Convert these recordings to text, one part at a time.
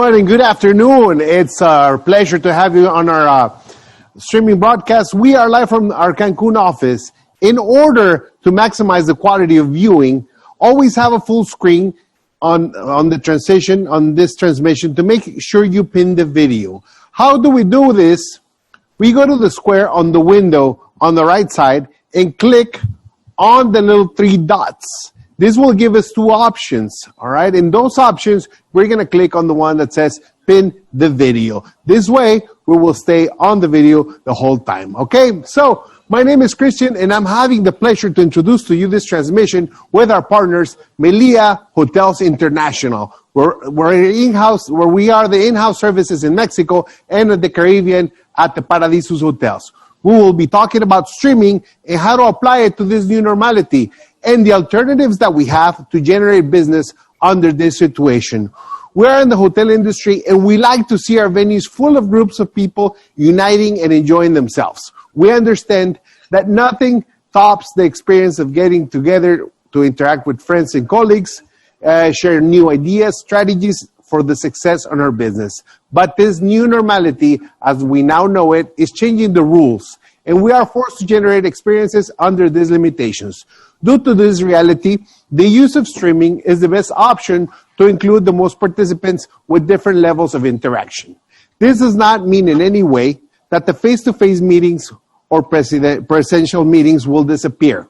everyone, and good afternoon. It's our pleasure to have you on our streaming broadcast. We are live from our Cancun office. In order to maximize the quality of viewing, always have a full screen on this transmission to make sure you pin the video. How do we do this? We go to the square on the window on the right side and click on the little three dots. This will give us two options, all right? In those options, we're going to click on the one that says pin the video. This way, we will stay on the video the whole time, okay? So, my name is Christian, and I'm having the pleasure to introduce to you this transmission with our partners, Melia Hotels International. We're in-house, where we are the in-house services in Mexico and in the Caribbean at the Paradisus Hotels. We will be talking about streaming and how to apply it to this new normality and the alternatives that we have to generate business under this situation. We're in the hotel industry, and we like to see our venues full of groups of people uniting and enjoying themselves. We understand that nothing tops the experience of getting together to interact with friends and colleagues, share new ideas, strategies for the success on our business. But this new normality, as we now know it, is changing the rules, and we are forced to generate experiences under these limitations. Due to this reality, the use of streaming is the best option to include the most participants with different levels of interaction. This does not mean in any way that the face-to-face meetings or presential meetings will disappear.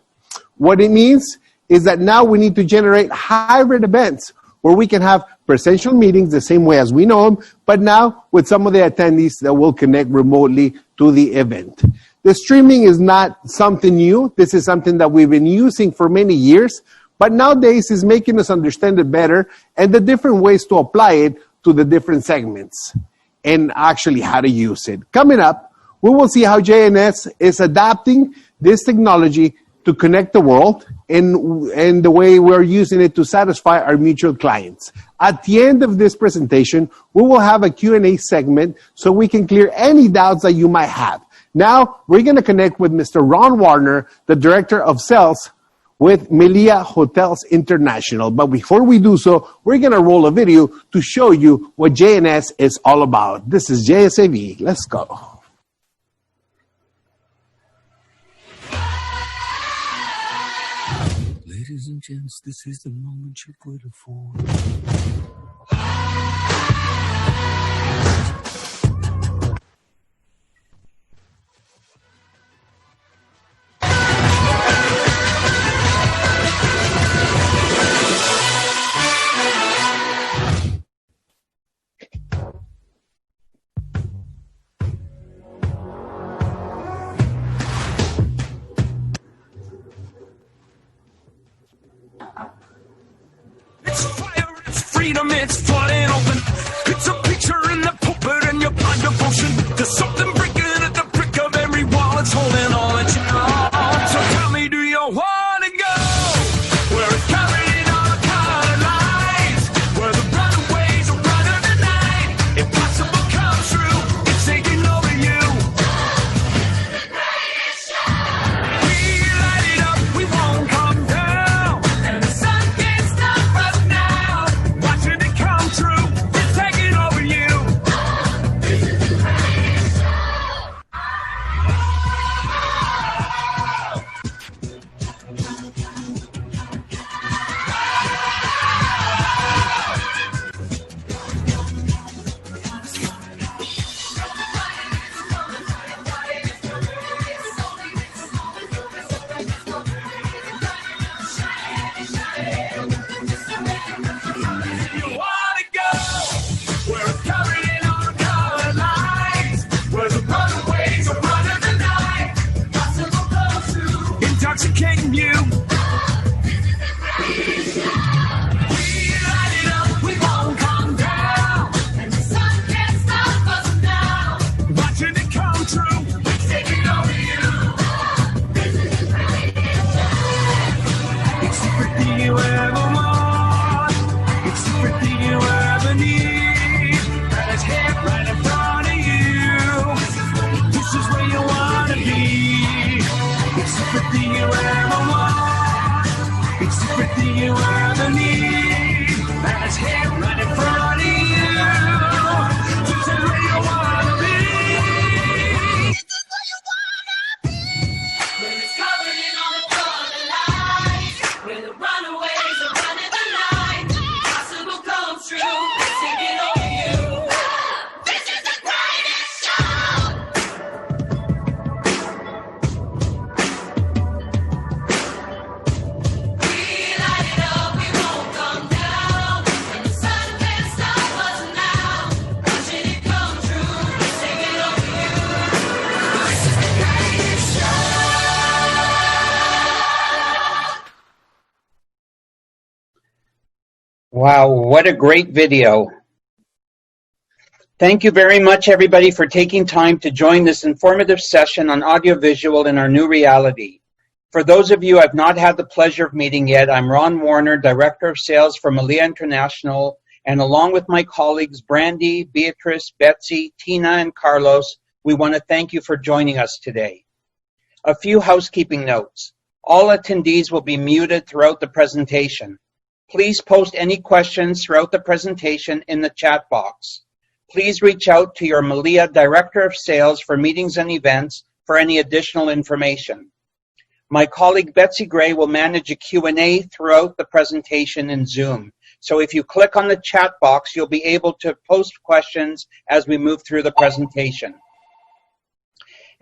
What it means is that now we need to generate hybrid events where we can have presential meetings the same way as we know them, but now with some of the attendees that will connect remotely to the event. The streaming is not something new. This is something that we've been using for many years, but nowadays is making us understand it better and the different ways to apply it to the different segments and actually how to use it. Coming up, we will see how JNS is adapting this technology to connect the world and the way we're using it to satisfy our mutual clients. At the end of this presentation, we will have a Q&A segment so we can clear any doubts that you might have. Now, we're going to connect with Mr. Ron Warner, the Director of Sales with Melia Hotels International. But before we do so, we're going to roll a video to show you what JNS is all about. This is JSAV. Let's go. Ladies and gents, this is the moment you've waited for. It's flooding open. It's a picture in the pulpit and your blind devotion. There's something breaking at the brick of every wall. It's holding all that you know. So tell me, do you want to go where it's carried in all colored lights, where the brighter ways are brighter tonight? Impossible comes true. It's taking over you. We light it up. We won't come down, and the sun can't stop us now. Watching it come true, it's taking over you. Wow, what a great video. Thank you very much, everybody, for taking time to join this informative session on audiovisual in our new reality. For those of you I've not had the pleasure of meeting yet, I'm Ron Warner, Director of Sales for Malia International, and along with my colleagues Brandy, Beatrice, Betsy, Tina, and Carlos, we want to thank you for joining us today. A few housekeeping notes. All attendees will be muted throughout the presentation. Please post any questions throughout the presentation in the chat box. Please reach out to your Malia Director of Sales for meetings and events for any additional information. My colleague Betsy Gray will manage a Q&A throughout the presentation in Zoom. So if you click on the chat box, you'll be able to post questions as we move through the presentation.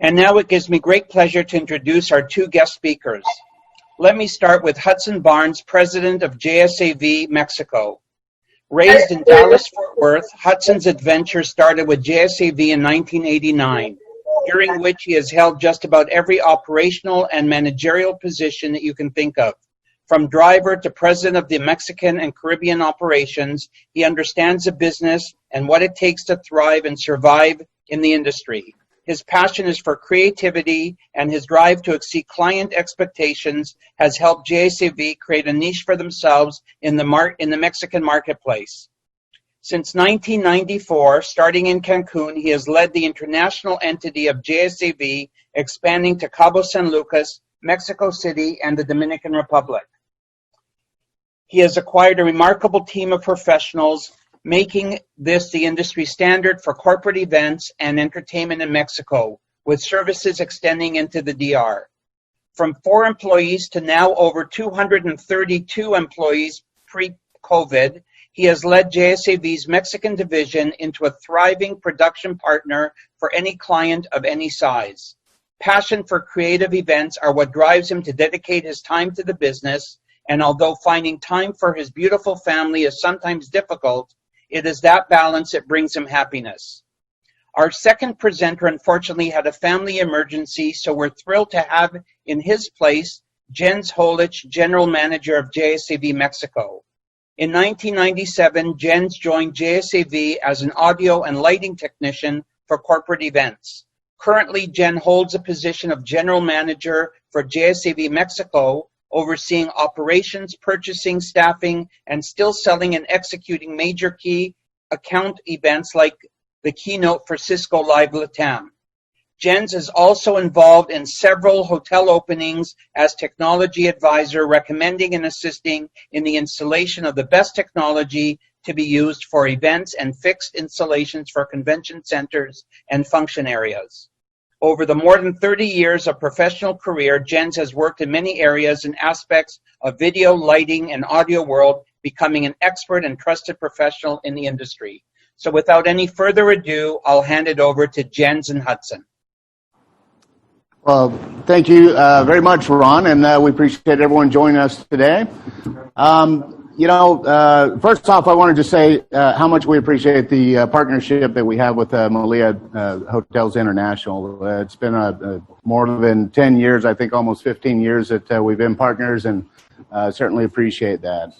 And now it gives me great pleasure to introduce our two guest speakers. Let me start with Hudson Barnes, President of JSAV Mexico. Raised in Dallas-Fort Worth, Hudson's adventure started with JSAV in 1989, during which he has held just about every operational and managerial position that you can think of. From driver to president of the Mexican and Caribbean operations, he understands the business and what it takes to thrive and survive in the industry. His passion is for creativity, and his drive to exceed client expectations has helped JSAV create a niche for themselves in the Mexican marketplace. Since 1994, starting in Cancun, he has led the international entity of JSAV, expanding to Cabo San Lucas, Mexico City, and the Dominican Republic. He has acquired a remarkable team of professionals, making this the industry standard for corporate events and entertainment in Mexico, with services extending into the DR. From 4 employees to now over 232 employees pre-COVID, he has led JSAV's Mexican division into a thriving production partner for any client of any size. Passion for creative events are what drives him to dedicate his time to the business, and although finding time for his beautiful family is sometimes difficult, it is that balance that brings him happiness. Our second presenter unfortunately had a family emergency, so we're thrilled to have in his place Jens Holich, General Manager of JSAV Mexico. In 1997, Jens joined JSAV as an audio and lighting technician for corporate events. Currently, Jen holds a position of General Manager for JSAV Mexico, overseeing operations, purchasing, staffing, and still selling and executing major key account events like the keynote for Cisco Live Latam. Jens is also involved in several hotel openings as technology advisor, recommending and assisting in the installation of the best technology to be used for events and fixed installations for convention centers and function areas. Over the more than 30 years of professional career, Jens has worked in many areas and aspects of video, lighting, and audio world, becoming an expert and trusted professional in the industry. So without any further ado, I'll hand it over to Jens and Hudson. Well, thank you very much, Ron, and we appreciate everyone joining us today. First off, I wanted to say how much we appreciate the partnership that we have with Malia Hotels International. It's been more than 10 years, I think almost 15 years that we've been partners, and certainly appreciate that.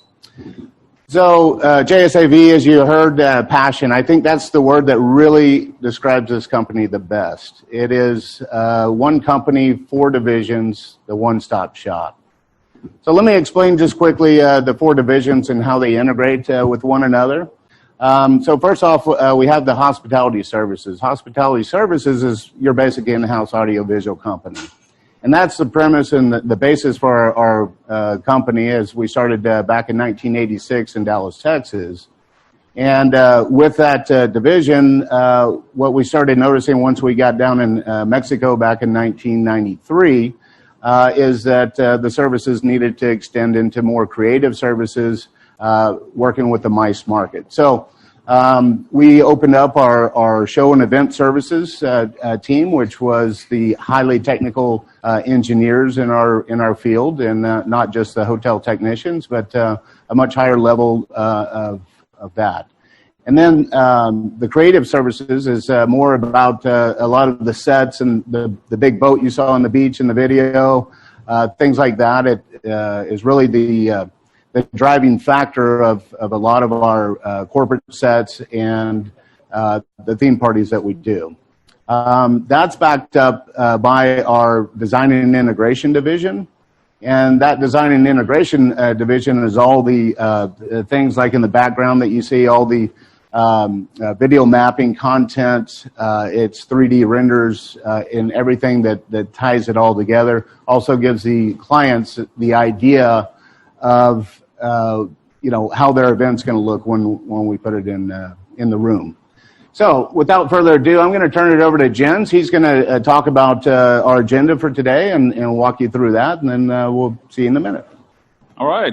So JSAV, as you heard, passion, I think that's the word that really describes this company the best. It is one company, 4 divisions, the one-stop shop. So let me explain just quickly the 4 divisions and how they integrate with one another. So first off, we have the hospitality services. Hospitality services is your basic in-house audiovisual company. And that's the premise and the basis for our company as we started back in 1986 in Dallas, Texas. And with that division, what we started noticing once we got down in Mexico back in 1993 is that the services needed to extend into more creative services, working with the MICE market. So we opened up our show and event services team, which was the highly technical engineers in our field, and not just the hotel technicians, but a much higher level of that. And then the creative services is more about a lot of the sets and the big boat you saw on the beach in the video, things like that. It is really the the driving factor of a lot of our corporate sets and the theme parties that we do. That's backed up by our design and integration division. And that design and integration division is all the things like in the background that you see, all the video mapping content. It's 3D renders in everything that ties it all together. Also gives the clients the idea of how their event's going to look when we put it in the room. So without further ado, I'm going to turn it over to Jens. He's going to talk about our agenda for today and walk you through that, and then we'll see you in a minute. All right.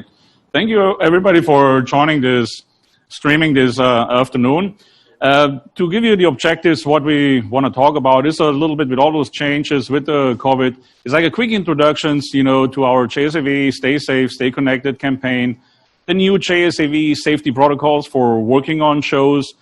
Thank you, everybody, for joining this streaming this afternoon. To give you the objectives, what we want to talk about is a little bit with all those changes with the COVID. It's like a quick introductions, to our JSAV Stay Safe, Stay Connected campaign, the new JSAV safety protocols for working on shows,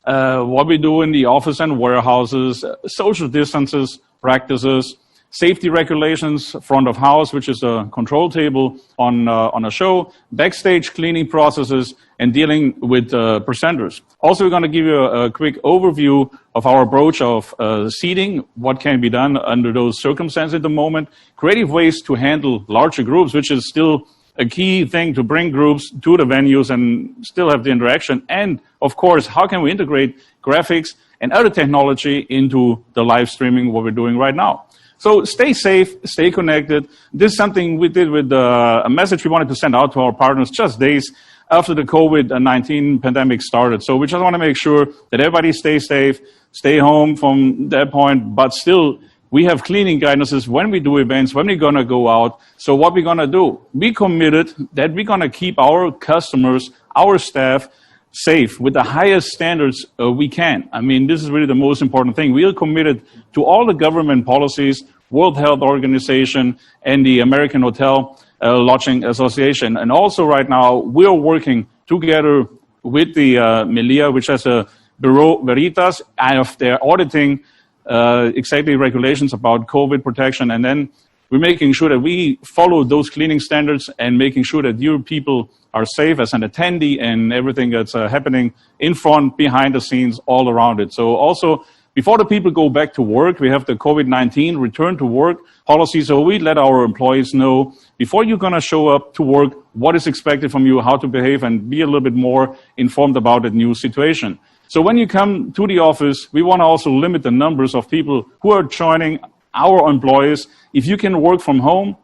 what we do in the office and warehouses, social distances practices, safety regulations, front of house, which is a control table on a show, backstage cleaning processes, and dealing with presenters. Also, we're going to give you a quick overview of our approach of seating, what can be done under those circumstances at the moment, creative ways to handle larger groups, which is still a key thing to bring groups to the venues and still have the interaction. And, of course, how can we integrate graphics and other technology into the live streaming, what we're doing right now. So stay safe, stay connected. This is something we did with a message we wanted to send out to our partners just days after the COVID-19 pandemic started. So we just want to make sure that everybody stays safe, stay home from that point, but still we have cleaning guidances when we do events, when we're going to go out. So what we're going to do, we committed that we're going to keep our customers, our staff, safe with the highest standards we can. I mean, this is really the most important thing. We are committed to all the government policies, World Health Organization, and the American Hotel Lodging Association. And also right now, we are working together with the MELIA, which has a Bureau Veritas, and they're auditing exactly regulations about COVID protection. And then we're making sure that we follow those cleaning standards and making sure that your people are safe as an attendee and everything that's happening in front, behind the scenes, all around it. So also, before the people go back to work, we have the COVID-19 return to work policy. So we let our employees know before you're going to show up to work, what is expected from you, how to behave, and be a little bit more informed about the new situation. So when you come to the office, we want to also limit the numbers of people who are joining our employees. If you can work from home,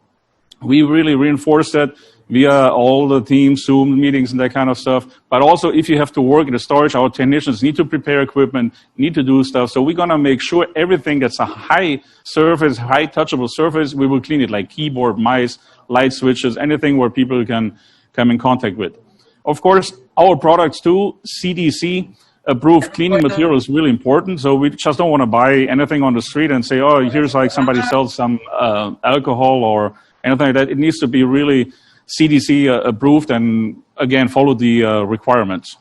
we really reinforce that via all the Teams, Zoom meetings, and that kind of stuff. But also, if you have to work in the storage, our technicians need to prepare equipment, need to do stuff. So we're going to make sure everything that's a high surface, high touchable surface, we will clean it, like keyboard, mice, light switches, anything where people can come in contact with. Of course, our products too, CDC, approved cleaning material is really important. So we just don't want to buy anything on the street and say, oh, here's like somebody sells some alcohol or anything like that. It needs to be really CDC approved and, again, follow the requirements.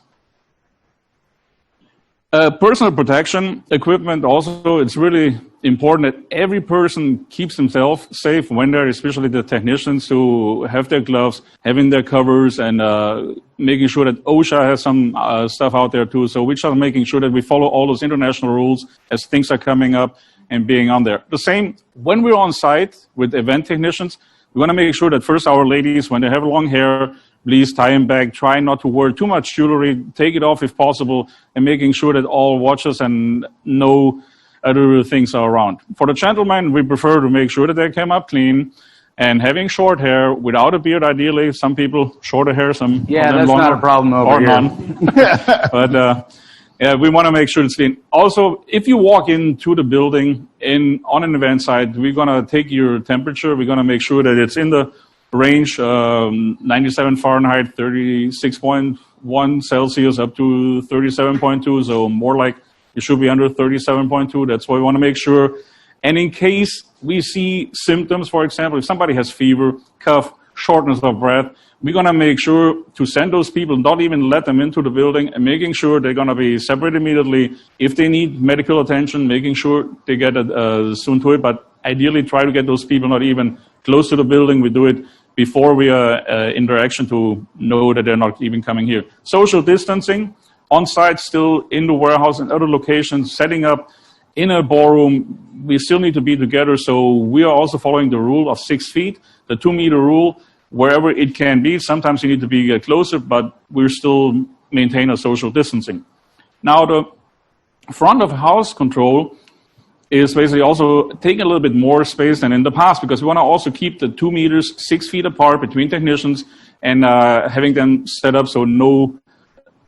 Personal protection equipment also, it's really important that every person keeps himself safe when they're, especially the technicians who have their gloves, having their covers, and making sure that OSHA has some stuff out there too. So we're just making sure that we follow all those international rules as things are coming up and being on there. The same, when we're on site with event technicians, we want to make sure that first our ladies, when they have long hair, please tie them back. Try not to wear too much jewelry. Take it off if possible, and making sure that all watches and no other things are around. For the gentlemen, we prefer to make sure that they come up clean and having short hair without a beard, ideally. Some people shorter hair, some yeah, that's not a problem over here. None. But yeah, we want to make sure it's clean. Also, if you walk into the building on an event site, we're going to take your temperature. We're going to make sure that it's in the range 97 Fahrenheit, 36.1 Celsius up to 37.2. So more like it should be under 37.2. That's why we want to make sure. And in case we see symptoms, for example, if somebody has fever, cough, shortness of breath, we're going to make sure to send those people, not even let them into the building, and making sure they're going to be separated immediately. If they need medical attention, making sure they get it soon to it. But ideally, try to get those people not even close to the building. We do it before we are in direction to know that they're not even coming here. Social distancing, on-site still, in the warehouse and other locations, setting up in a ballroom, we still need to be together. So we are also following the rule of 6 feet, the 2-meter rule, wherever it can be. Sometimes you need to be closer, but we're still maintain a social distancing. Now, the front of house control is basically also taking a little bit more space than in the past, because we want to also keep the 2 meters 6 feet apart between technicians and having them set up so no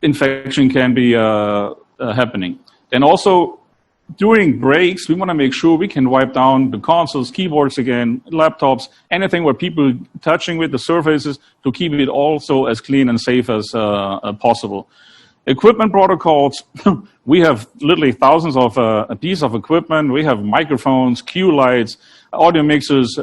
infection can be happening. Then also during breaks, we want to make sure we can wipe down the consoles, keyboards again, laptops, anything where people touching with the surfaces to keep it also as clean and safe as possible. Equipment protocols, we have literally thousands of a piece of equipment. We have microphones, cue lights, audio mixers,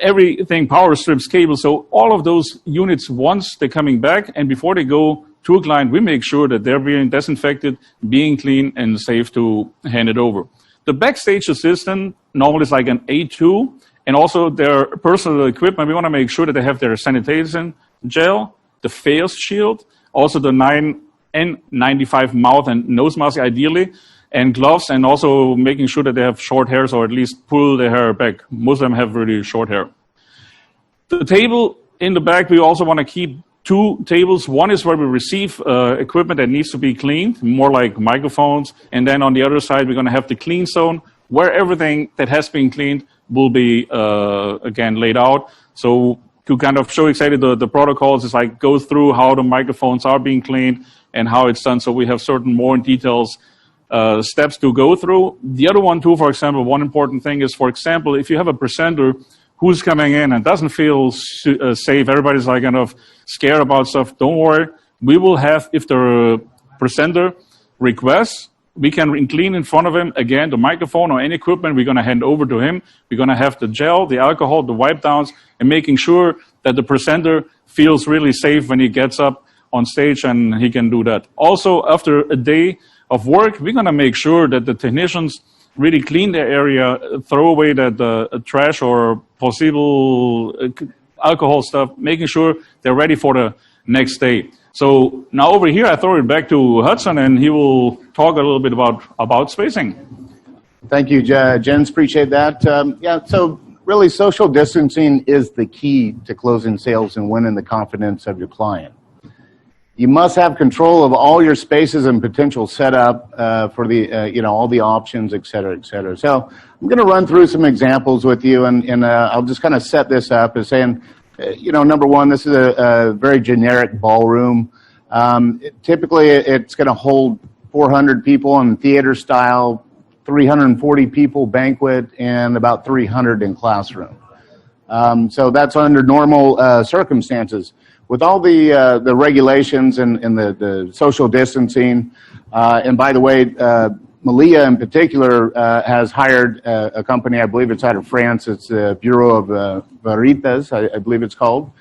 everything, power strips, cables. So all of those units, once they're coming back and before they go to a client, we make sure that they're being disinfected, being clean, and safe to hand it over. The backstage assistant normally is like an A2, and also their personal equipment. We want to make sure that they have their sanitation gel, the face shield, also the N95 mouth and nose mask ideally, and gloves, and also making sure that they have short hairs or at least pull their hair back. Most of them have really short hair. The table in the back, we also want to keep 2 tables. One is where we receive equipment that needs to be cleaned, more like microphones. And then on the other side, we're going to have the clean zone where everything that has been cleaned will be, again, laid out. So to kind of show exactly the protocols, is like go through how the microphones are being cleaned and how it's done. So we have certain more details steps to go through. The other one too, for example, one important thing is, for example, if you have a presenter who's coming in and doesn't feel safe, everybody's like kind of scared about stuff, don't worry. We will have, if the presenter requests, we can clean in front of him, again, the microphone or any equipment, we're going to hand over to him. We're going to have the gel, the alcohol, the wipe downs, and making sure that the presenter feels really safe when he gets up on stage and he can do that. Also, after a day of work, we're going to make sure that the technicians really clean their area, throw away that trash or possible alcohol stuff, making sure they're ready for the next day. So now over here, I throw it back to Hudson, and he will talk a little bit about spacing. Thank you, Jens. Appreciate that. So really, social distancing is the key to closing sales and winning the confidence of your client. You must have control of all your spaces and potential setup for the, all the options, et cetera, et cetera. So I'm going to run through some examples with you, and I'll just kind of set this up as saying, number one, this is a very generic ballroom. Typically, it's going to hold 400 people in theater style, 340 people banquet, and about 300 in classroom. So that's under normal circumstances. With all the regulations and the social distancing, and by the way, Malia in particular has hired a company, I believe it's out of France, it's the Bureau of Veritas, I believe it's called.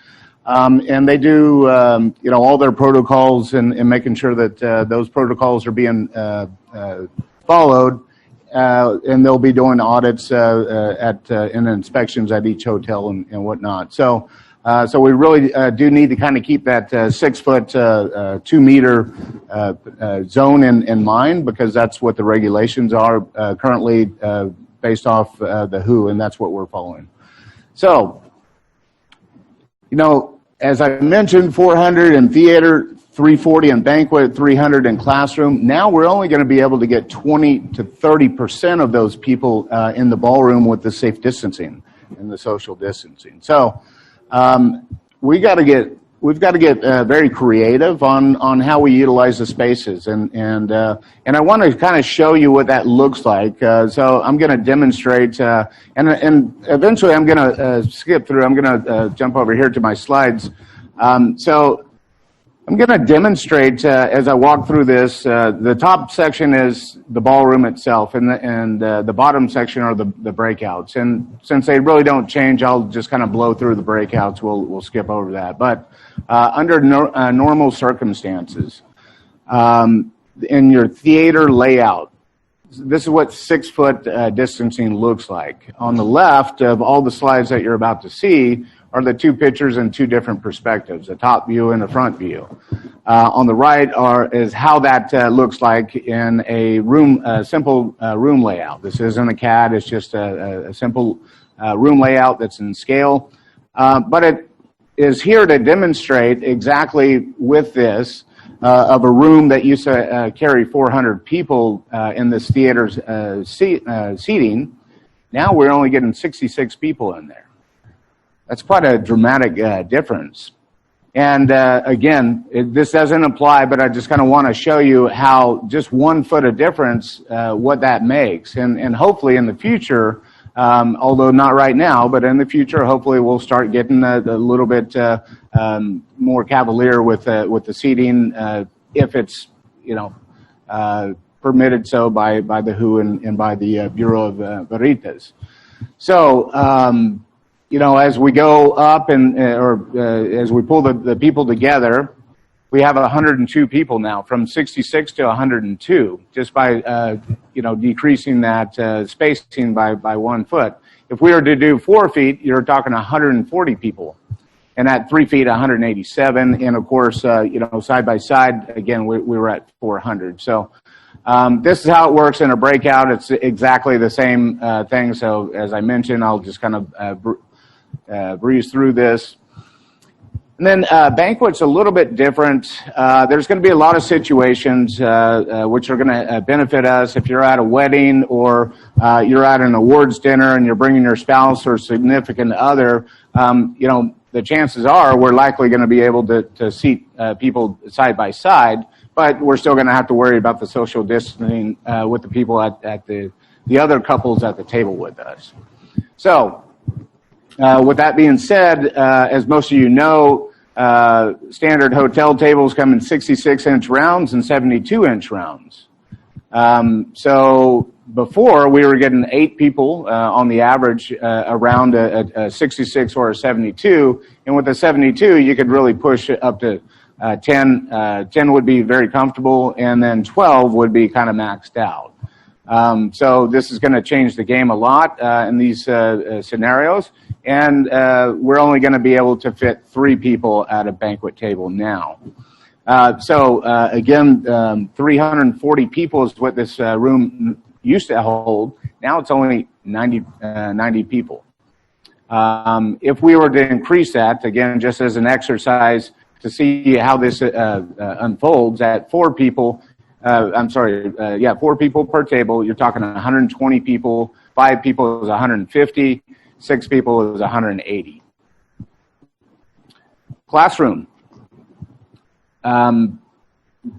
And they do, all their protocols and making sure that those protocols are being followed. And they'll be doing audits and inspections at each hotel and whatnot. So we really do need to kind of keep that 6 foot, 2 meter zone in mind, because that's what the regulations are currently based off the WHO, and that's what we're following. So, as I mentioned, 400 in theater, 340 in banquet, 300 in classroom. Now we're only going to be able to get 20 to 30% of those people in the ballroom with the safe distancing and the social distancing. So we've got to get very creative on how we utilize the spaces, and I want to kind of show you what that looks like. So I'm going to demonstrate, and eventually I'm going to skip through. I'm going to jump over here to my slides. So I'm going to demonstrate as I walk through this. The top section is the ballroom itself, and the bottom section are the breakouts. And since they really don't change, I'll just kind of blow through the breakouts. We'll skip over that. But under normal circumstances, in your theater layout, this is what 6 foot distancing looks like. On the left of all the slides that you're about to see are the 2 pictures in 2 different perspectives, a top view and a front view. On the right is how that looks like in a simple room layout. This isn't a CAD, it's just a simple room layout that's in scale. But it is here to demonstrate exactly with this of a room that used to carry 400 people in this theater's seating. Now we're only getting 66 people in there. That's quite a dramatic difference. And again, this doesn't apply, but I just kind of want to show you how just 1 foot of difference, what that makes. And hopefully in the future, although not right now, but in the future, hopefully we'll start getting a little bit more cavalier with the seating, if it's, permitted so by the WHO and by the Bureau of Veritas. So, as we go up as we pull the people together, we have 102 people now, from 66 to 102, just by decreasing that spacing by 1 foot. If we were to do 4 feet, you're talking 140 people, and at 3 feet, 187. And of course, side by side, again, we were at 400. So this is how it works in a breakout. It's exactly the same thing. So as I mentioned, I'll just kind of breeze through this. And then banquet's a little bit different. There's going to be a lot of situations which are going to benefit us. If you're at a wedding or you're at an awards dinner and you're bringing your spouse or significant other, the chances are we're likely going to be able to seat people side by side, but we're still going to have to worry about the social distancing with the people at the other couples at the table with us. So, with that being said, as most of you know, standard hotel tables come in 66-inch rounds and 72-inch rounds. So before, we were getting 8 people on the average around a 66 or a 72. And with a 72, you could really push it up to 10. 10 would be very comfortable, and then 12 would be kind of maxed out. So this is going to change the game a lot in these scenarios. And we're only going to be able to fit 3 people at a banquet table now. Again, 340 people is what this room used to hold. Now it's only 90 people. If we were to increase that, again, just as an exercise to see how this unfolds, at 4 people, 4 people per table, you're talking 120 people. 5 people is 150. 6 people is 180. Classroom.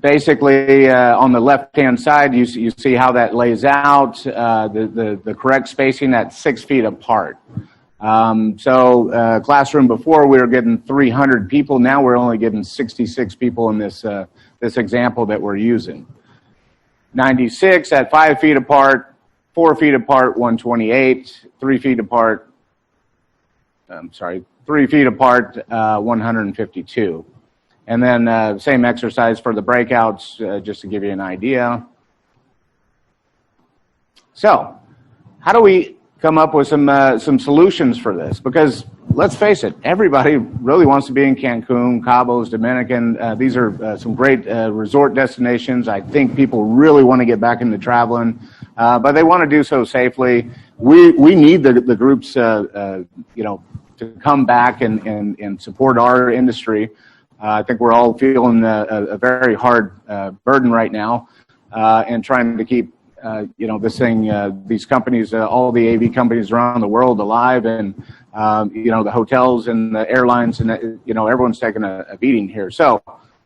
Basically, on the left-hand side, you see how that lays out, the correct spacing at 6 feet apart. Classroom before, we were getting 300 people. Now we're only getting 66 people in this example that we're using. 96 at 5 feet apart, 4 feet apart, 128, 3 feet apart, 3 feet apart, 152. And then same exercise for the breakouts, just to give you an idea. So, how do we come up with some solutions for this? Because let's face it, everybody really wants to be in Cancun, Cabos, Dominican. These are some great resort destinations. I think people really want to get back into traveling, but they want to do so safely. We need the groups, to come back and support our industry. I think we're all feeling a very hard burden right now, and trying to keep this thing, these companies, all the AV companies around the world alive, and the hotels and the airlines, and everyone's taking a beating here. So,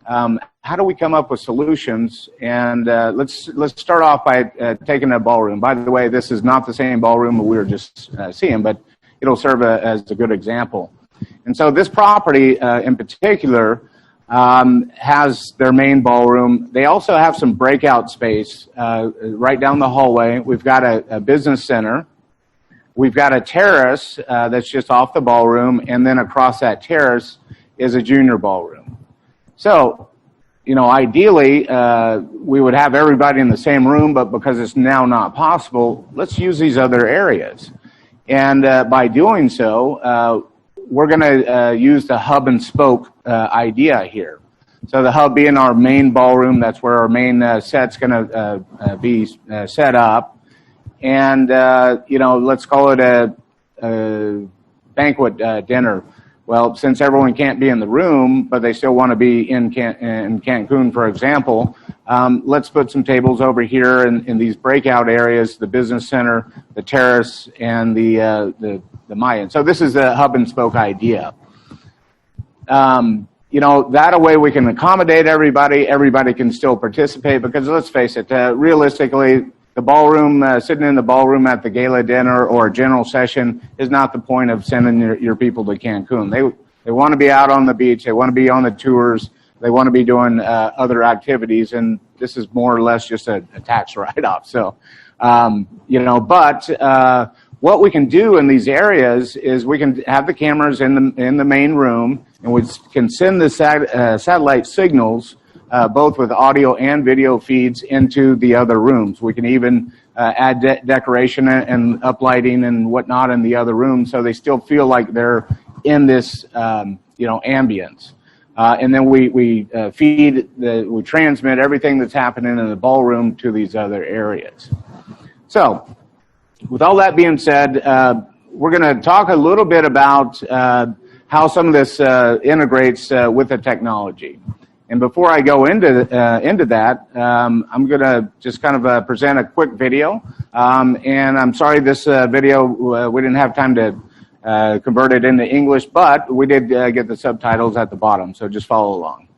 how do we come up with solutions? And let's start off by taking a ballroom. By the way, this is not the same ballroom that we were just seeing, but it'll serve as a good example. And so this property in particular has their main ballroom. They also have some breakout space right down the hallway. We've got a business center. We've got a terrace that's just off the ballroom, and then across that terrace is a junior ballroom. So, you know, ideally, we would have everybody in the same room, but because it's now not possible, let's use these other areas. And by doing so, we're going to use the hub and spoke idea here. So the hub being our main ballroom, that's where our main set's going to be set up. And, you know, let's call it a banquet dinner. Well, since everyone can't be in the room, but they still want to be in Cancun, for example, let's put some tables over here in these breakout areas, the business center, the terrace, and the Mayan. So this is a hub and spoke idea. You know, that way we can accommodate everybody. Everybody can still participate because let's face it, realistically, the ballroom, sitting in the ballroom at the gala dinner or a general session is not the point of sending your people to Cancun. They want to be out on the beach. They want to be on the tours. They want to be doing other activities, and this is more or less just a tax write-off. So, you know, but what we can do in these areas is we can have the cameras in the main room, and we can send the satellite signals both with audio and video feeds into the other rooms. We can even add decoration and uplighting and whatnot in the other rooms, so they still feel like they're in this, you know, ambience. And then we transmit everything that's happening in the ballroom to these other areas. So, with all that being said, we're going to talk a little bit about how some of this integrates with the technology. And before I go into that, I'm going to just kind of present a quick video. And I'm sorry this video, we didn't have time to convert it into English, but we did get the subtitles at the bottom, so just follow along.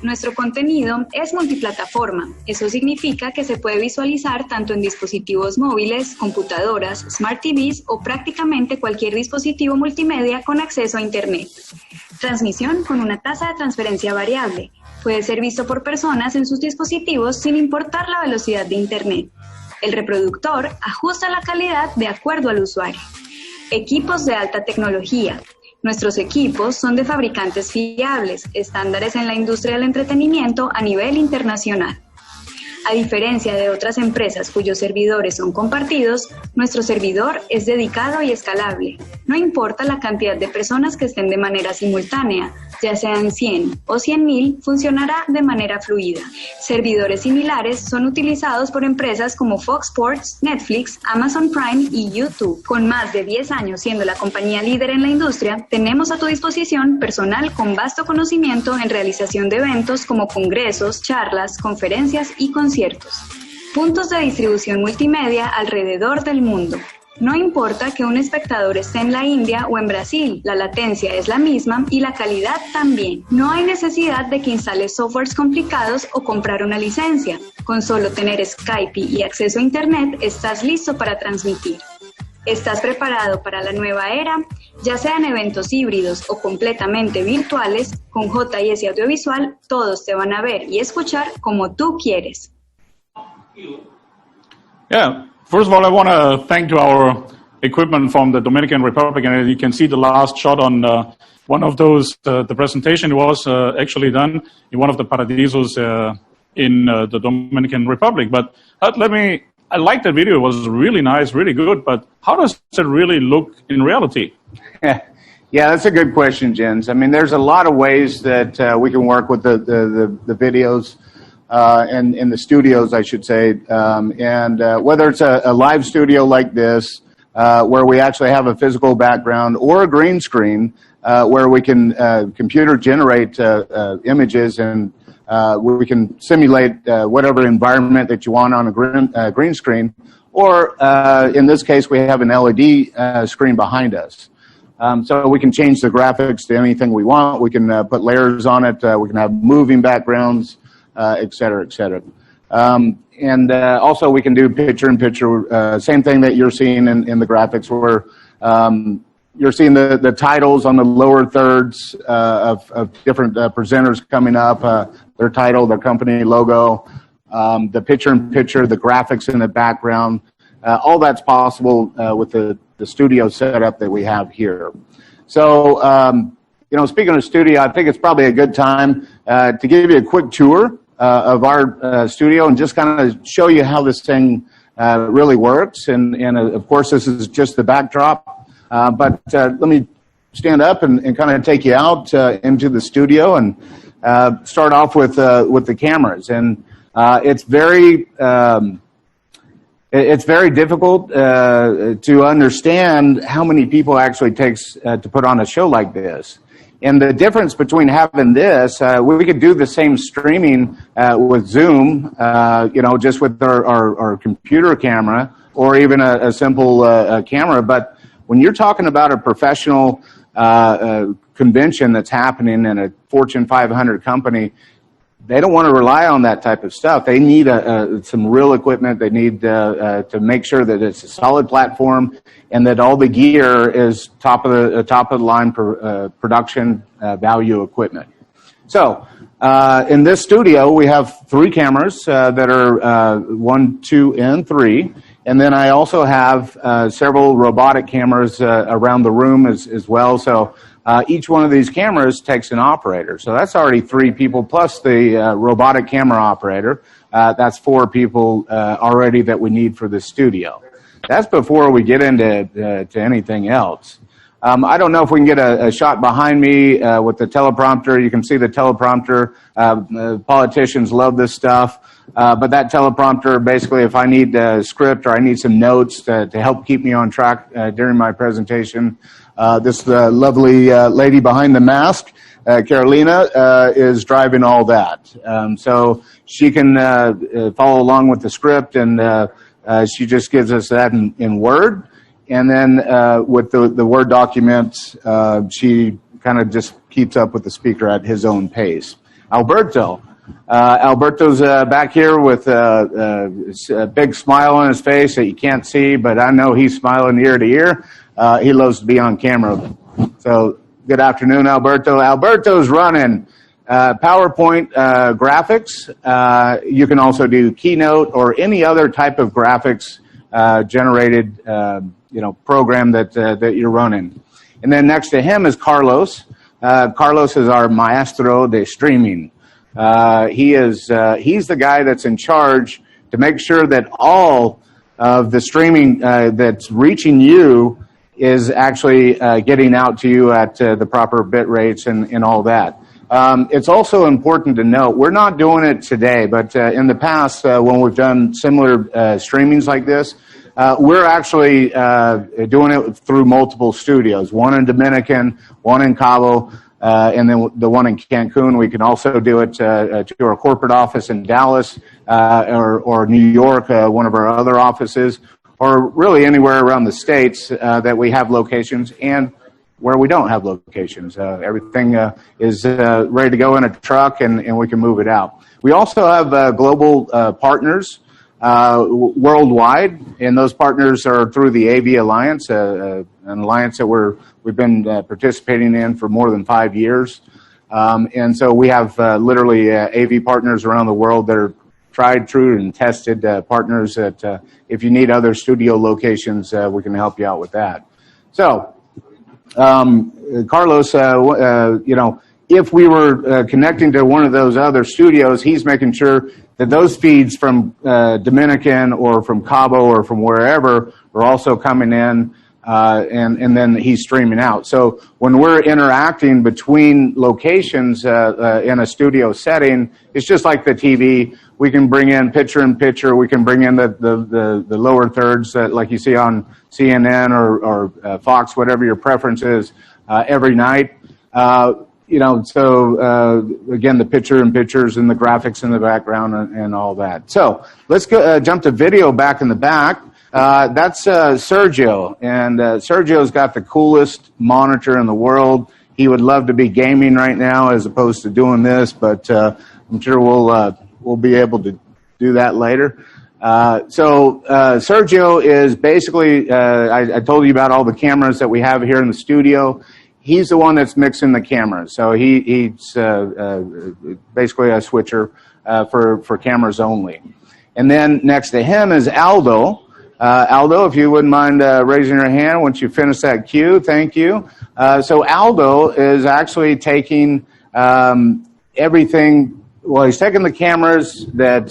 Nuestro contenido es multiplataforma. Eso significa que se puede visualizar tanto en dispositivos móviles, computadoras, smart TVs o prácticamente cualquier dispositivo multimedia con acceso a Internet. Transmisión con una tasa de transferencia variable. Puede ser visto por personas en sus dispositivos sin importar la velocidad de Internet. El reproductor ajusta la calidad de acuerdo al usuario. Equipos de alta tecnología. Nuestros equipos son de fabricantes fiables, estándares en la industria del entretenimiento a nivel internacional. A diferencia de otras empresas cuyos servidores son compartidos, nuestro servidor es dedicado y escalable. No importa la cantidad de personas que estén de manera simultánea, ya sean 100 o 100.000, funcionará de manera fluida. Servidores similares son utilizados por empresas como Fox Sports, Netflix, Amazon Prime y YouTube. Con más de 10 años siendo la compañía líder en la industria, tenemos a tu disposición personal con vasto conocimiento en realización de eventos como congresos, charlas, conferencias y conciertos. Puntos de distribución multimedia alrededor del mundo. No importa que un espectador esté en la India o en Brasil, la latencia es la misma y la calidad también. No hay necesidad de que instales softwares complicados o comprar una licencia. Con solo tener Skype y acceso a Internet, estás listo para transmitir. ¿Estás preparado para la nueva era? Ya sean eventos híbridos o completamente virtuales, con JS Audiovisual todos te van a ver y escuchar como tú quieres. Yeah, first of all, I want to thank to our equipment from the Dominican Republic, and you can see the last shot on one of those. The presentation was actually done in one of the paradisos in the Dominican Republic. But I liked that video. It was really nice, really good. But how does it really look in reality? Yeah, that's a good question, Jens. I mean, there's a lot of ways that we can work with the videos. And in the studios, I should say, and whether it's a live studio like this, where we actually have a physical background, or a green screen, where we can computer generate images, and we can simulate whatever environment that you want on a green screen, or in this case, we have an LED screen behind us. So we can change the graphics to anything we want. We can put layers on it. We can have moving backgrounds. Et cetera, et cetera. And also we can do picture-in-picture, same thing that you're seeing in the graphics where you're seeing the titles on the lower thirds of different presenters coming up, their title, their company logo, the picture-in-picture, the graphics in the background. All that's possible with the studio setup that we have here. So you know, speaking of studio, I think it's probably a good time to give you a quick tour of our studio and just kind of show you how this thing really works. And of course, this is just the backdrop. But let me stand up and kind of take you out into the studio and start off with the cameras. And it's very difficult to understand how many people actually takes to put on a show like this. And the difference between having this, we could do the same streaming with Zoom, you know, just with our computer camera or even a simple camera. But when you're talking about a professional convention that's happening in a Fortune 500 company, they don't want to rely on that type of stuff. They need some real equipment. They need to make sure that it's a solid platform and that all the gear is top of the line production value equipment. So in this studio, we have 3 cameras that are 1, 2, and 3. And then I also have several robotic cameras around the room as well. So each one of these cameras takes an operator. So that's already 3 people plus the robotic camera operator. That's 4 people already that we need for the studio. That's before we get into to anything else. I don't know if we can get a shot behind me with the teleprompter. You can see the teleprompter. Politicians love this stuff. But that teleprompter, basically, if I need a script or I need some notes to help keep me on track during my presentation, this lovely lady behind the mask, Carolina, is driving all that. So she can follow along with the script, and she just gives us that in Word. And then with the Word documents, she kind of just keeps up with the speaker at his own pace. Alberto's back here with a big smile on his face that you can't see, but I know he's smiling ear to ear. He loves to be on camera. So good afternoon, Alberto. Alberto's running PowerPoint graphics. You can also do Keynote or any other type of graphics generated program that you're running. And then next to him is Carlos. Carlos is our maestro de streaming. He's the guy that's in charge to make sure that all of the streaming that's reaching you is actually getting out to you at the proper bit rates and all that. It's also important to note, we're not doing it today, but in the past, when we've done similar streamings like this, we're actually doing it through multiple studios, one in Dominican, one in Cabo, and then the one in Cancun. We can also do it to our corporate office in Dallas or New York, one of our other offices, or really anywhere around the States that we have locations and where we don't have locations. Everything is ready to go in a truck and we can move it out. We also have global partners worldwide, and those partners are through the AV Alliance, an alliance that we've been participating in for more than 5 years. And so we have literally AV partners around the world that are tried, true, and tested partners that if you need other studio locations, we can help you out with that. So, Carlos, if we were connecting to one of those other studios, he's making sure that those feeds from Dominican or from Cabo or from wherever are also coming in, and then he's streaming out. So when we're interacting between locations in a studio setting, it's just like the TV. We can bring in picture-in-picture. We can bring in the lower thirds, like you see on CNN or Fox, whatever your preference is, every night. So again, the picture-in-pictures and the graphics in the background and all that. So let's go, jump to video back in the back. That's Sergio, and Sergio's got the coolest monitor in the world. He would love to be gaming right now as opposed to doing this, but I'm sure we'll be able to do that later. So Sergio is basically, I told you about all the cameras that we have here in the studio. He's the one that's mixing the cameras. So he's basically a switcher for cameras only. And then next to him is Aldo. Aldo, if you wouldn't mind raising your hand once you finish that cue, thank you. So Aldo is actually taking everything. Well, he's taking the cameras that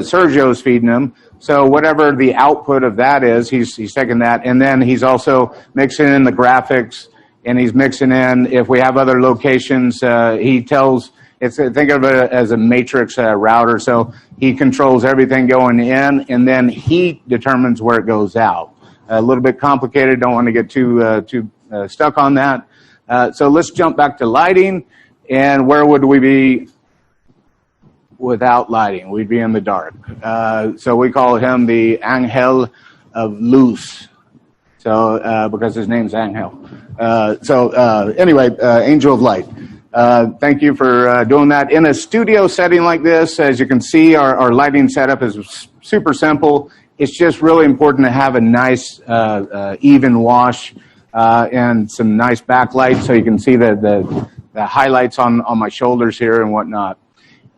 Sergio's feeding him. So whatever the output of that is, he's taking that, and then he's also mixing in the graphics, and he's mixing in if we have other locations. He tells. Think of it as a matrix router. So he controls everything going in, and then he determines where it goes out. A little bit complicated. Don't want to get too stuck on that. So let's jump back to lighting. And where would we be without lighting? We'd be in the dark. So we call him the Angel of Luz. So because his name's Angel. Anyway, Angel of Light. Thank you for doing that. In a studio setting like this, as you can see, our lighting setup is super simple. It's just really important to have a nice, even wash and some nice backlight so you can see the highlights on my shoulders here and whatnot.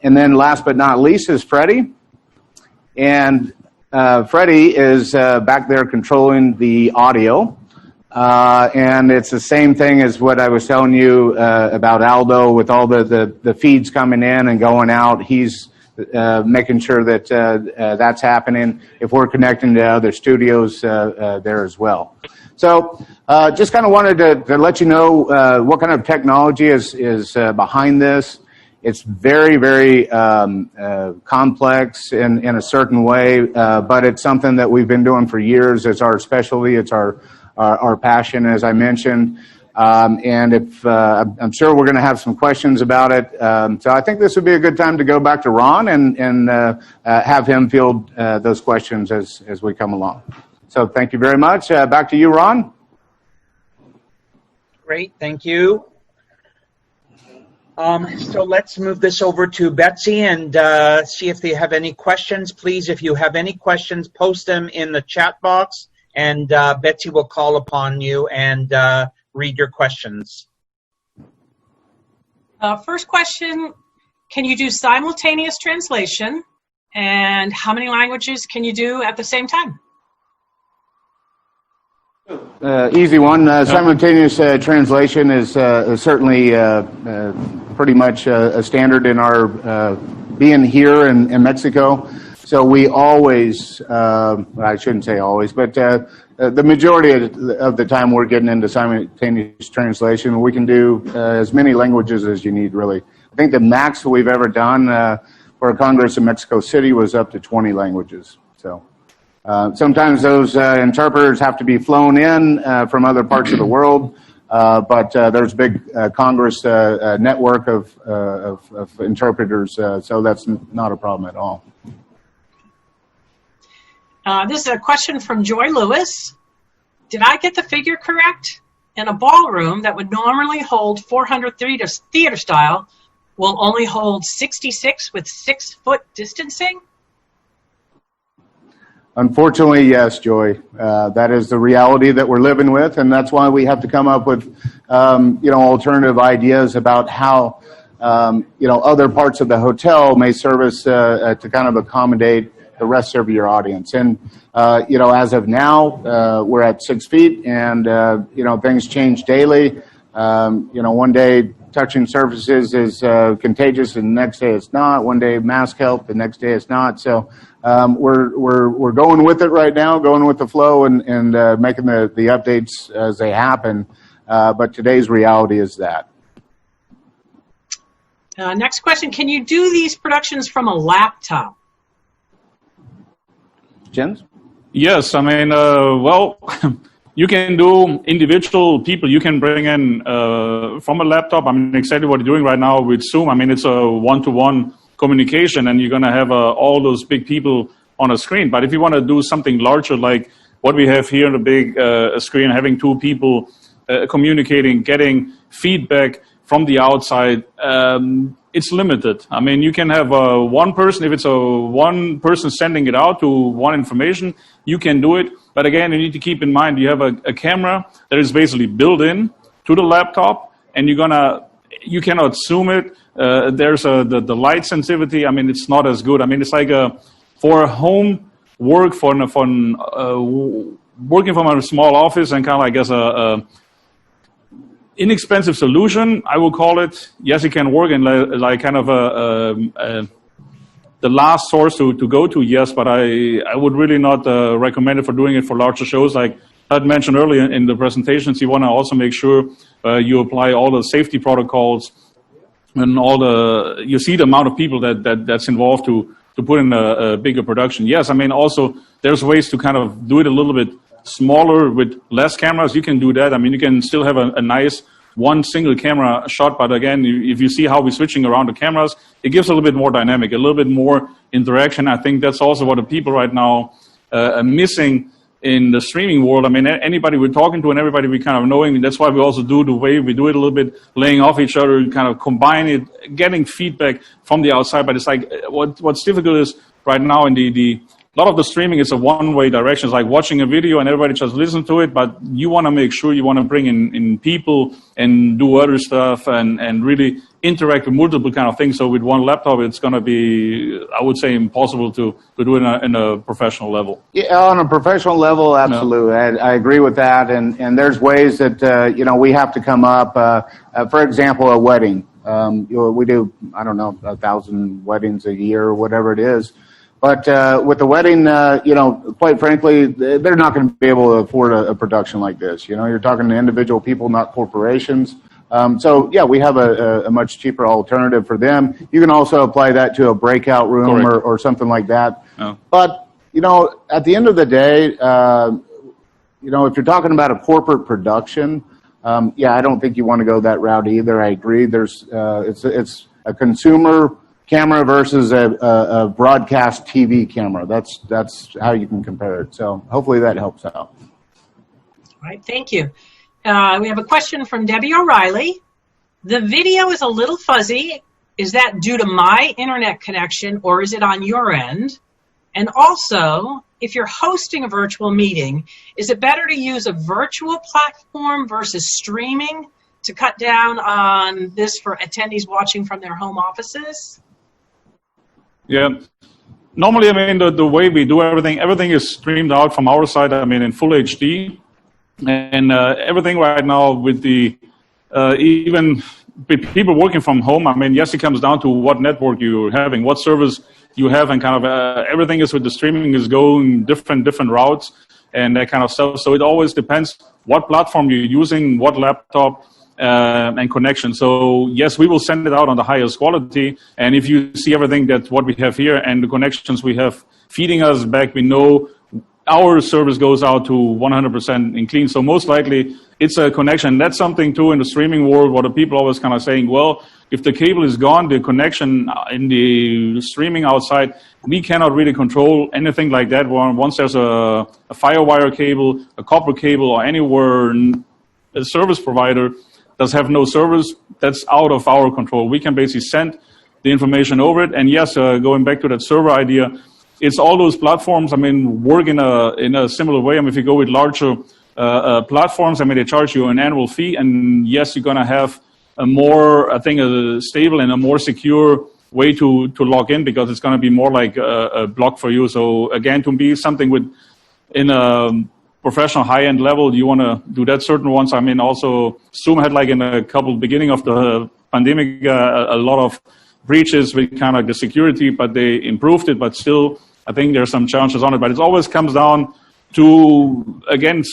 And then last but not least is Freddie. And Freddie is back there controlling the audio. And it's the same thing as what I was telling you about Aldo with all the feeds coming in and going out. He's making sure that that's happening if we're connecting to other studios there as well. So just kind of wanted to let you know what kind of technology is behind this. It's very, very complex in a certain way, but it's something that we've been doing for years. It's our specialty. It's our passion, as I mentioned. And if I'm sure we're going to have some questions about it. So I think this would be a good time to go back to Ron and have him field those questions as we come along. So thank you very much. Back to you, Ron. Great, thank you. So let's move this over to Betsy and see if they have any questions. Please, if you have any questions, post them in the chat box, and Betsy will call upon you and read your questions. First question, can you do simultaneous translation? And how many languages can you do at the same time? Easy one. Simultaneous translation is certainly pretty much a standard in our being here in Mexico. So we always, I shouldn't say always, but the majority of the time we're getting into simultaneous translation. We can do as many languages as you need, really. I think the max we've ever done for a Congress in Mexico City was up to 20 languages. So sometimes those interpreters have to be flown in from other parts of the world, but there's a big Congress network of interpreters, so that's not a problem at all. This is a question from Joy Lewis. Did I get the figure correct? In a ballroom that would normally hold 400 theater style will only hold 66 with 6-foot distancing? Unfortunately, yes, Joy. That is the reality that we're living with, and that's why we have to come up with, alternative ideas about how, other parts of the hotel may service to kind of accommodate the rest of your audience. And, as of now, we're at 6 feet, and, things change daily. One day touching surfaces is contagious, and the next day it's not. One day mask help, the next day it's not. So we're going with it right now, going with the flow, and making the updates as they happen. But today's reality is that. Next question, can you do these productions from a laptop? Jens? Yes, I mean, you can do individual people. You can bring in from a laptop. I mean, exactly what you're doing right now with Zoom. I mean, it's a one-to-one communication, and you're going to have all those big people on a screen. But if you want to do something larger, like what we have here on the big screen, having two people communicating, getting feedback from the outside, it's limited. I mean, you can have one person, if it's one person sending it out to one information, you can do it. But again, you need to keep in mind, you have a camera that is basically built in to the laptop, and you cannot zoom it. There's the light sensitivity. I mean, it's not as good. I mean, it's like for a home work working from a small office and kind of like as a inexpensive solution, I will call it. Yes, it can work in like kind of the last source to go to. Yes, but I would really not recommend it for doing it for larger shows. Like I had mentioned earlier in the presentations, you want to also make sure you apply all the safety protocols and you see the amount of people that's involved to put in a bigger production. Yes, I mean also there's ways to kind of do it a little bit smaller with less cameras. You can do that. I mean, you can still have a nice one single camera shot, but again, if you see how we're switching around the cameras, it gives a little bit more dynamic, a little bit more interaction. I think that's also what the people right now are missing in the streaming world. I mean, anybody we're talking to and everybody we kind of knowing, that's why we also do the way we do it a little bit, laying off each other, kind of combine it, getting feedback from the outside. But it's like what's difficult is right now in a lot of the streaming is a one-way direction. It's like watching a video and everybody just listen to it, but you want to make sure you want to bring in people and do other stuff and really interact with multiple kind of things. So with one laptop, it's going to be, I would say, impossible to do it in a professional level. Yeah, on a professional level, absolutely. No. I agree with that. And there's ways that, we have to come up. For example, a wedding. We do, 1,000 weddings a year or whatever it is. But with the wedding, quite frankly, they're not going to be able to afford a production like this. You're talking to individual people, not corporations. We have a much cheaper alternative for them. You can also apply that to a breakout room or something like that. Oh. But, at the end of the day, if you're talking about a corporate production, I don't think you want to go that route either. I agree. It's a consumer camera versus a broadcast TV camera. That's how you can compare it. So hopefully that helps out. All right, thank you. We have a question from Debbie O'Reilly. The video is a little fuzzy. Is that due to my internet connection or is it on your end? And also, if you're hosting a virtual meeting, is it better to use a virtual platform versus streaming to cut down on this for attendees watching from their home offices? Yeah. Normally, I mean, the way we do everything is streamed out from our side, I mean, in full HD. And everything right now with the, even with people working from home, I mean, yes, it comes down to what network you're having, what service you have, and kind of everything is with the streaming is going different routes and that kind of stuff. So it always depends what platform you're using, what laptop, and connection. So yes, we will send it out on the highest quality. And if you see everything that what we have here and the connections we have feeding us back, we know our service goes out to 100% in clean. So most likely it's a connection. That's something too in the streaming world where the people always kind of saying, well, if the cable is gone, the connection in the streaming outside, we cannot really control anything like that. Once there's a FireWire cable, a copper cable, or anywhere a service provider does have no service, that's out of our control. We can basically send the information over it. And yes, going back to that server idea, it's all those platforms, I mean, work in a similar way. I mean, if you go with larger platforms, I mean, they charge you an annual fee. And yes, you're going to have a more, I think, a stable and a more secure way to log in because it's going to be more like a block for you. So again, to be something in a professional high-end level, you want to do that certain ones. I mean, also Zoom had like in a couple beginning of the pandemic, a lot of breaches with kind of the security, but they improved it, but still, I think there's some challenges on it. But it always comes down to, again,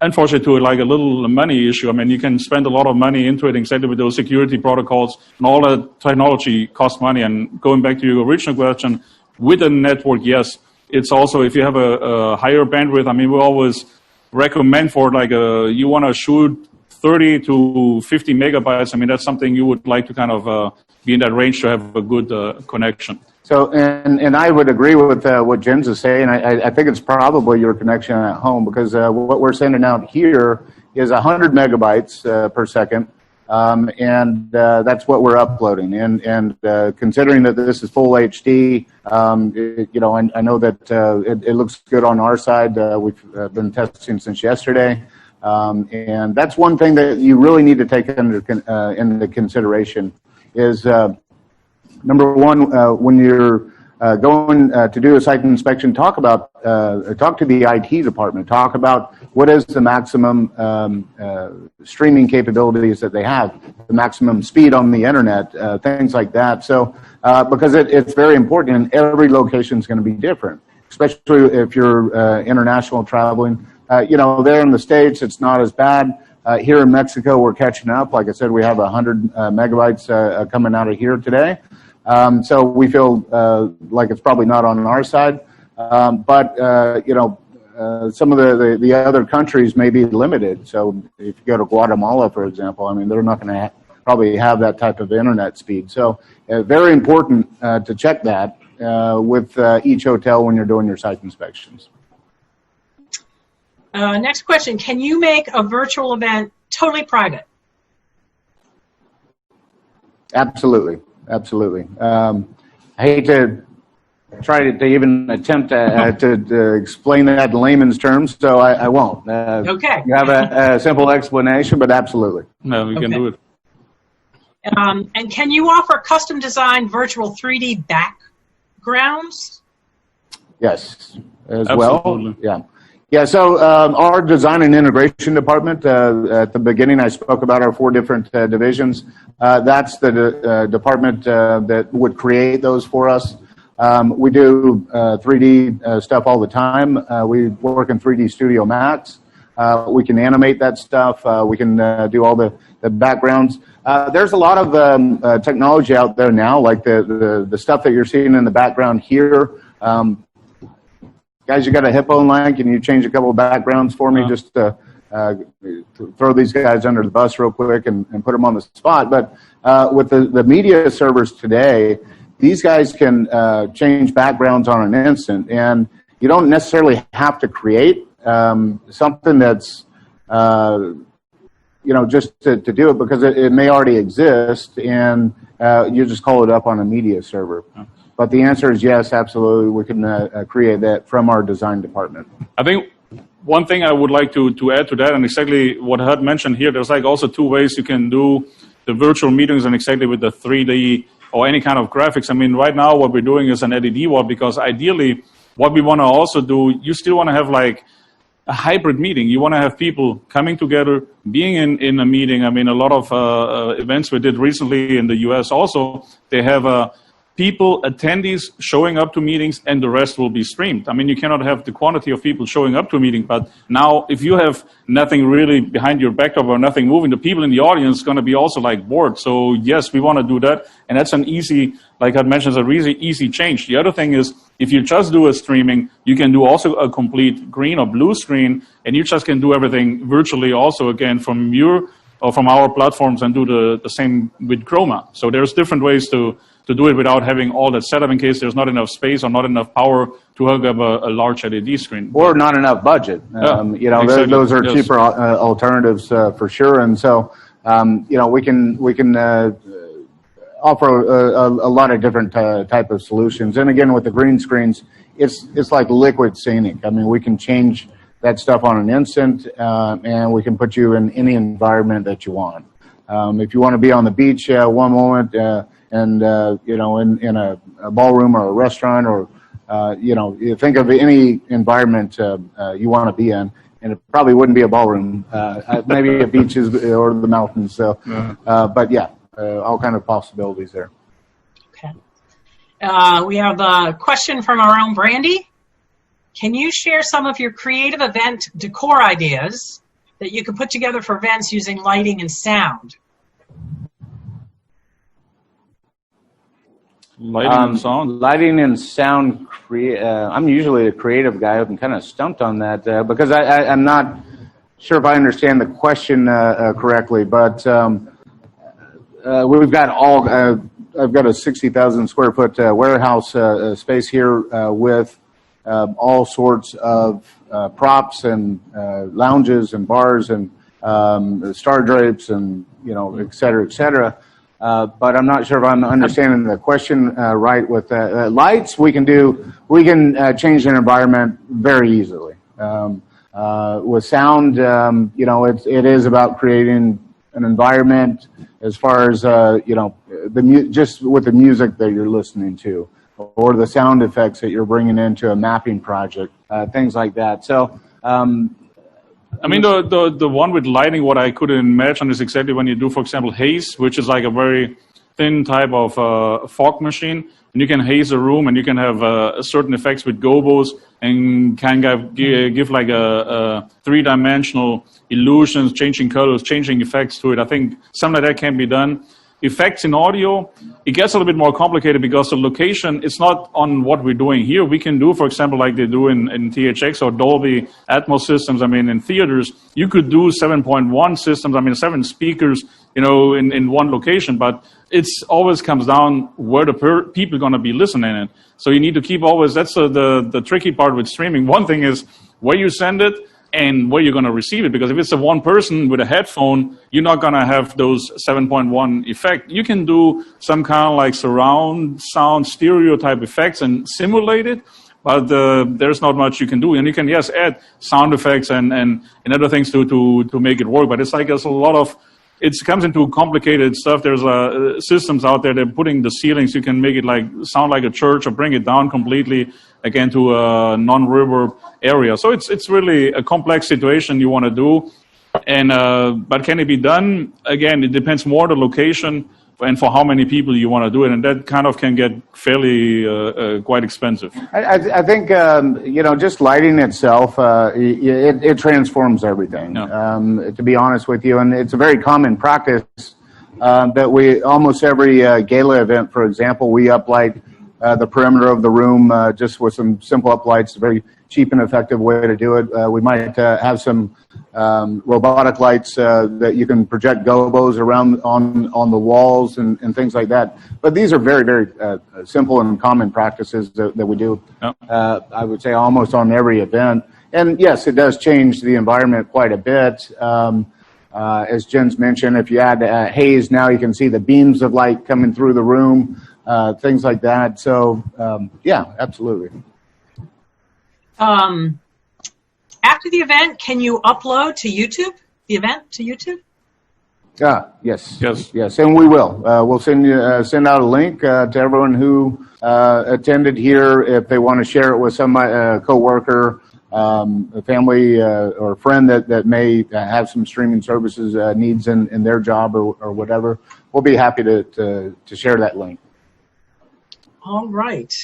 unfortunately, to like a little money issue. I mean, you can spend a lot of money into it, exactly with those security protocols, and all that technology costs money. And going back to your original question, with a network, yes, it's also, if you have a higher bandwidth, I mean, we always recommend for like you want to shoot 30 to 50 megabytes. I mean, that's something you would like to kind of be in that range to have a good connection. So, and I would agree with what Jens is saying. I think it's probably your connection at home because what we're sending out here is 100 megabytes per second, and that's what we're uploading. And considering that this is full HD, I know that it looks good on our side. We've been testing since yesterday, and that's one thing that you really need to take into consideration is. Number one, when you're going to do a site inspection, talk to the IT department, talk about what is the maximum streaming capabilities that they have, the maximum speed on the internet, things like that. So because it's very important, and every location is going to be different, especially if you're international traveling. There in the States, it's not as bad. Here in Mexico, we're catching up. Like I said, we have 100 megabytes coming out of here today. So we feel like it's probably not on our side. But some of the other countries may be limited. So if you go to Guatemala, for example, I mean, they're not going to probably have that type of internet speed. So very important to check that with each hotel when you're doing your site inspections. Next question. Can you make a virtual event totally private? Absolutely. I hate to try to even attempt to explain that in layman's terms, so I won't. Okay. You have a simple explanation, but absolutely. No, we can do it. And can you offer custom designed virtual 3D backgrounds? Yes, as Absolutely. well. Yeah, so our design and integration department, at the beginning I spoke about our 4 different divisions. That's the department that would create those for us. We do 3D stuff all the time. We work in 3D Studio Max. We can animate that stuff. We can do all the backgrounds. There's a lot of technology out there now, like the stuff that you're seeing in the background here. Guys, you got a hippo line? Can you change a couple of backgrounds for me? Just to throw these guys under the bus real quick and put them on the spot. But with the media servers today, these guys can change backgrounds on an instant. And you don't necessarily have to create something that's, just to do it, because it may already exist, and you just call it up on a media server. But the answer is yes, absolutely. We can create that from our design department. I think one thing I would like to add to that, and exactly what Hud mentioned here, there's like also 2 ways you can do the virtual meetings, and exactly with the 3D or any kind of graphics. I mean, right now what we're doing is an LED wall, because ideally what we want to also do, you still want to have like a hybrid meeting. You want to have people coming together, being in a meeting. I mean, a lot of events we did recently in the US also, they have people, attendees showing up to meetings, and the rest will be streamed. I mean, you cannot have the quantity of people showing up to a meeting, but now if you have nothing really behind your backdrop or nothing moving, the people in the audience going to be also like bored. So yes, we want to do that, and that's an easy, like I mentioned, a really easy change. The other thing is, if you just do a streaming, you can do also a complete green or blue screen, and you just can do everything virtually also again from our platforms, and do the same with Chroma. So there's different ways to do it without having all that setup in case there's not enough space or not enough power to hook up a large LED screen. Or not enough budget. Exactly. Those are cheaper alternatives for sure. And so, we can offer a lot of different type of solutions. And again, with the green screens, it's like liquid scenic. I mean, we can change that stuff on an instant, and we can put you in any environment that you want. If you want to be on the beach one moment, and in a ballroom or a restaurant, or you think of any environment you want to be in, and it probably wouldn't be a ballroom, maybe a beaches or the mountains. So, but yeah, all kind of possibilities there. Okay. We have a question from our own Brandy. Can you share some of your creative event decor ideas that you can put together for events using lighting and sound? Lighting and sound? Lighting and sound, I'm usually a creative guy. I'm kind of stumped on that because I'm not sure if I understand the question correctly, but we've got I've got a 60,000 square foot warehouse space here with all sorts of props and lounges and bars and star drapes and, et cetera, et cetera. But I'm not sure if I'm understanding the question right. With lights, we can change an environment very easily. With sound, it is about creating an environment as far as just with the music that you're listening to. or the sound effects that you're bringing into a mapping project, things like that. So, I mean, the one with lighting, what I could imagine is exactly when you do, for example, haze, which is like a very thin type of fog machine, and you can haze a room, and you can have certain effects with gobos, and can give like a three-dimensional illusions, changing colors, changing effects to it. I think something like that can be done. Effects in audio, it gets a little bit more complicated because the location is not on what we're doing here. We can do, for example, like they do in THX or Dolby Atmos systems. I mean, in theaters, you could do 7.1 systems, I mean, 7 speakers, in one location, but it's always comes down where the people are going to be listening in. So you need to keep always, that's the tricky part with streaming. One thing is where you send it, and where you're going to receive it, because if it's a one person with a headphone, you're not going to have those 7.1 effect. You can do some kind of like surround sound stereo type effects and simulate it, but there's not much you can do. And you can, yes, add sound effects and other things to make it work, but it's like there's a lot of, it comes into complicated stuff. There's systems out there that are putting the ceilings, you can make it like sound like a church or bring it down completely again to a non-reverb area. So it's really a complex situation you want to do. And but can it be done? Again, it depends more on the location and for how many people you want to do it, and that kind of can get fairly quite expensive. I think just lighting itself, it transforms everything. Yeah. To be honest with you, and it's a very common practice that we almost every gala event, for example, we uplight the perimeter of the room just with some simple uplights. A very cheap and effective way to do it. We might have some robotic lights that you can project gobos around on the walls and things like that. But these are very, very simple and common practices that we do, I would say, almost on every event. And yes, it does change the environment quite a bit. As Jen's mentioned, if you add haze, now you can see the beams of light coming through the room, things like that. So, yeah, absolutely. After the event, can you upload to YouTube, the event to YouTube? Yes, and we will. We'll send out a link to everyone who attended here. If they want to share it with some coworker, a family or friend that may have some streaming services needs in their job or whatever, we'll be happy to share that link. All right.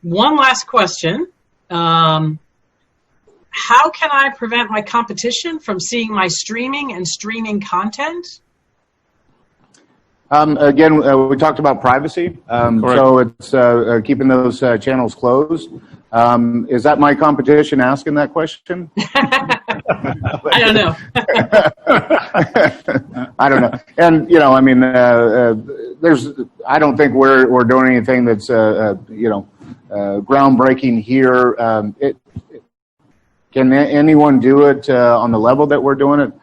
One last question. How can I prevent my competition from seeing my streaming and streaming content? Again, we talked about privacy, so it's keeping those channels closed. Is that my competition asking that question? I don't know. I don't know. And, I mean, I don't think we're doing anything that's, groundbreaking here. Can anyone do it on the level that we're doing it?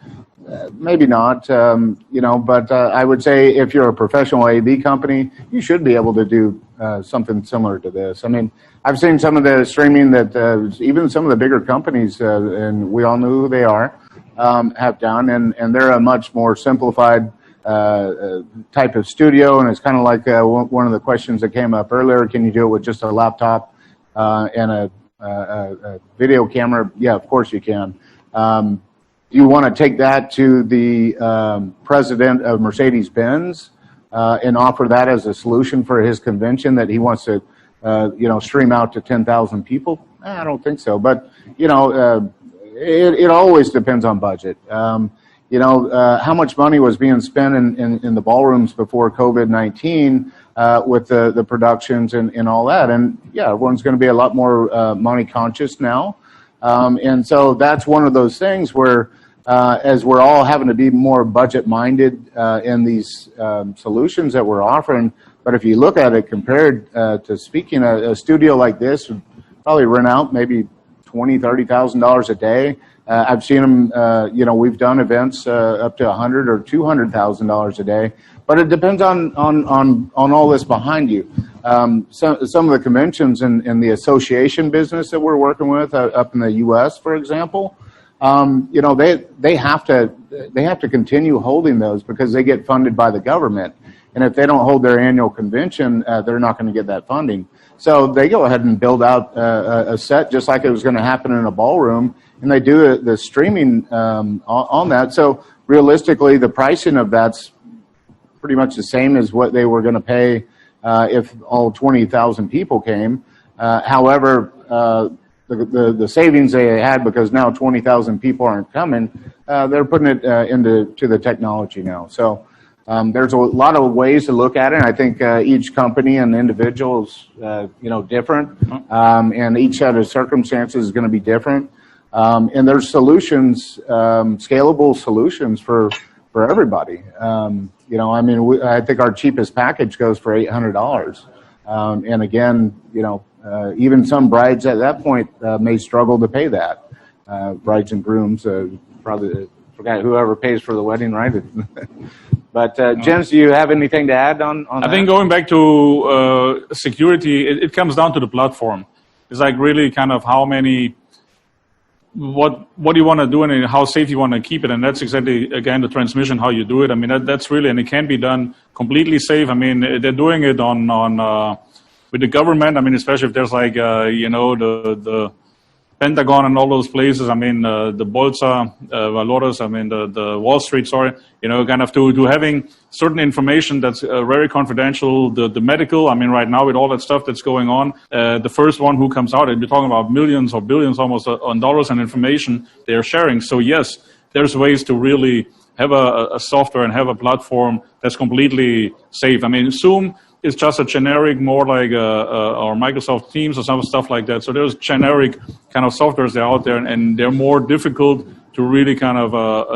Maybe not, but I would say if you're a professional AV company, you should be able to do something similar to this. I mean, I've seen some of the streaming that even some of the bigger companies, and we all know who they are, have done, and they're a much more simplified type of studio, and it's kind of like one of the questions that came up earlier, can you do it with just a laptop and a video camera? Yeah, of course you can. You want to take that to the president of Mercedes-Benz and offer that as a solution for his convention that he wants to, stream out to 10,000 people? I don't think so. But, it always depends on budget. How much money was being spent in the ballrooms before COVID-19 with the productions and all that? And, yeah, everyone's going to be a lot more money conscious now. And so that's one of those things where as we're all having to be more budget-minded in these solutions that we're offering, but if you look at it compared to speaking, a studio like this would probably rent out maybe $20,000, $30,000 a day. I've seen them, we've done events up to $100,000 or $200,000 a day, but it depends on all this behind you. Some of the conventions in the association business that we're working with up in the U.S., for example, they have to continue holding those because they get funded by the government. And if they don't hold their annual convention, they're not going to get that funding. So they go ahead and build out a set just like it was going to happen in a ballroom, and they do the streaming on that. So realistically, the pricing of that's pretty much the same as what they were going to pay if all 20,000 people came. However, the savings they had, because now 20,000 people aren't coming, they're putting it into the technology now. So there's a lot of ways to look at it. I think each company and individual is different, and each set of circumstances is going to be different. And there's solutions, scalable solutions for everybody. I think our cheapest package goes for $800. And again, even some brides at that point may struggle to pay that. Brides and grooms, probably forgot whoever pays for the wedding, right? But Jens, do you have anything to add on that? I think going back to security, it comes down to the platform. It's like really kind of how many, what do you want to do and how safe you want to keep it, and that's exactly, again, the transmission, how you do it. I mean, that's really, and it can be done completely safe. I mean, they're doing it on with the government. I mean, especially if there's like the Pentagon and all those places. I mean, the Bolsa Valores. I mean, the Wall Street. Sorry, kind of to having certain information that's very confidential. The medical. I mean, right now with all that stuff that's going on, the first one who comes out, and we're talking about millions or billions, almost on dollars and information they're sharing. So yes, there's ways to really have a software and have a platform that's completely safe. I mean, Zoom is just a generic, more like or Microsoft Teams or some stuff like that. So there's generic kind of softwares that are out there, and they're more difficult to really kind of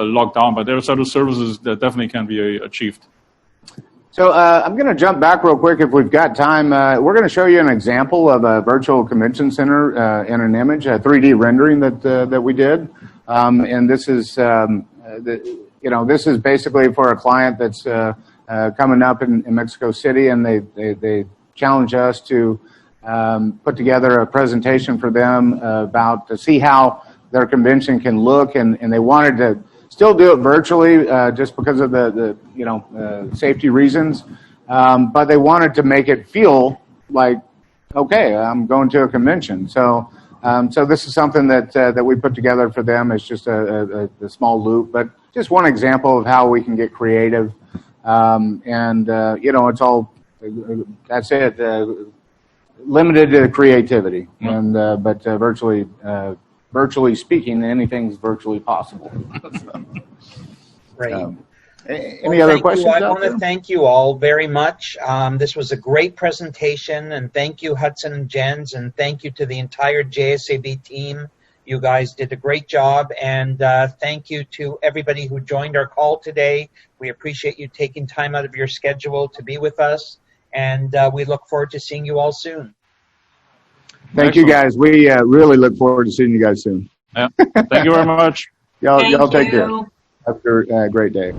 lock down. But there's other services that definitely can be achieved. So I'm going to jump back real quick if we've got time. We're going to show you an example of a virtual convention center in an image, a 3D rendering that we did. And this is, this is basically for a client that's coming up in Mexico City, and they challenge us to put together a presentation for them to see how their convention can look, and they wanted to still do it virtually just because of the safety reasons, but they wanted to make it feel like, okay, I'm going to a convention. So this is something that we put together for them. It's just a small loop, but just one example of how we can get creative. It's all, that's it, limited to creativity, but virtually speaking, anything's virtually possible. Great. Any other questions? I want to thank you all very much. This was a great presentation, and thank you, Hudson and Jens, and thank you to the entire JSAB team. You guys did a great job, and thank you to everybody who joined our call today. We appreciate you taking time out of your schedule to be with us, and we look forward to seeing you all soon. Thank you, guys. We really look forward to seeing you guys soon. Yeah. Thank you very much. Y'all take care. Have a great day.